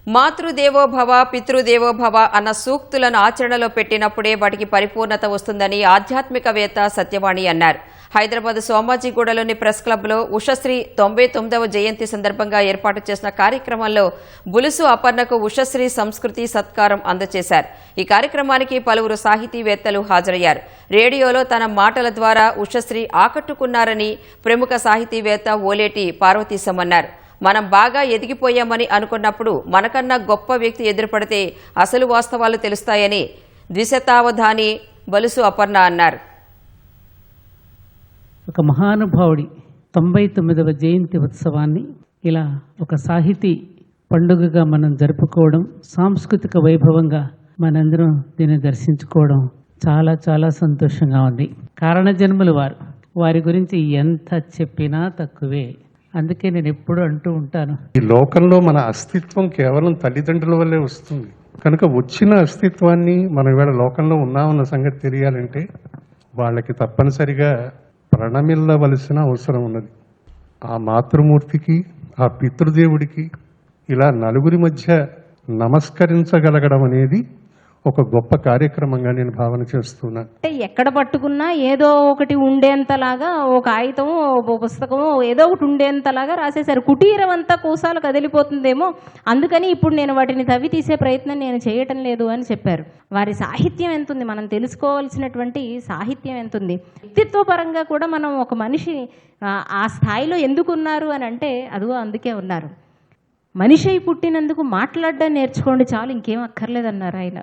మాతృదేవోభవ పితృదేవోభవ అన్న సూక్తులను ఆచరణలో పెట్టినప్పుడే వాటికి పరిపూర్ణత వస్తుందని ఆధ్యాత్మికవేత్త సత్యవాణి అన్నారు. హైదరాబాద్ సోమాజిగూడలోని ప్రెస్ క్లబ్లో ఉషశ్రీ 99వ జయంతి సందర్భంగా ఏర్పాటు చేసిన కార్యక్రమంలో బులుసు అపర్ణకు ఉషశ్రీ సంస్కృతి సత్కారం అందజేశారు. ఈ కార్యక్రమానికి పలువురు సాహితీవేత్తలు హాజరయ్యారు. రేడియోలో తన మాటల ద్వారా ఉషశ్రీ ఆకట్టుకున్నారని ప్రముఖ సాహితీవేత్త ఓలేటి పార్వతీశం అన్నారు. మనం బాగా ఎదిగిపోయామని అనుకున్నప్పుడు మనకన్నా గొప్ప వ్యక్తి ఎదురుపడితే అసలు వాస్తవాలు తెలుస్తాయని ద్విశతావధాని బలుసు అపర్ణ అన్నారు. ఒక మహానుభావుడి 99వ జయంతి ఉత్సవాన్ని ఇలా ఒక సాహితీ పండుగగా మనం జరుపుకోవడం, సాంస్కృతిక వైభవంగా మనందరం దీన్ని దర్శించుకోవడం చాలా చాలా సంతోషంగా ఉంది. కారణజన్ములు వారి గురించి ఎంత చెప్పినా తక్కువే. అందుకే నేను ఎప్పుడు అంటూ ఉంటాను, ఈ లోకంలో మన అస్తిత్వం కేవలం తల్లిదండ్రుల వల్లే వస్తుంది. కనుక వచ్చిన అస్తిత్వాన్ని మనం ఇవాళ లోకంలో ఉన్నామన్న సంగతి తెలియాలంటే వాళ్ళకి తప్పనిసరిగా ప్రణమిల్లవలసిన అవసరం ఉన్నది. ఆ మాతృమూర్తికి, ఆ పితృదేవుడికి ఇలా నలుగురి మధ్య నమస్కరించగలగడం అనేది ఒక గొప్ప కార్యక్రమంగా నేను భావన చేస్తున్నాను. అంటే ఎక్కడ పట్టుకున్నా ఏదో ఒకటి ఉండేంతలాగా ఒక ఆయుధం, ఒక పుస్తకం ఏదో ఒకటి ఉండేంతలాగా రాసేశారు. కుటీరం అంతా కోసాలు కదిలిపోతుందేమో, అందుకని ఇప్పుడు నేను వాటిని తవ్వి తీసే ప్రయత్నం నేను చేయటం లేదు అని చెప్పారు. వారి సాహిత్యం ఎంతుంది, మనం తెలుసుకోవాల్సినటువంటి సాహిత్యం ఎంతుంది. వ్యక్తిత్వ పరంగా కూడా మనం ఒక మనిషి ఆ స్థాయిలో ఎందుకున్నారు అని అంటే అదిగో అందుకే ఉన్నారు. మనిషి పుట్టినందుకు మాట్లాడడం నేర్చుకోండి చాలు, ఇంకేం అక్కర్లేదన్నారు ఆయన.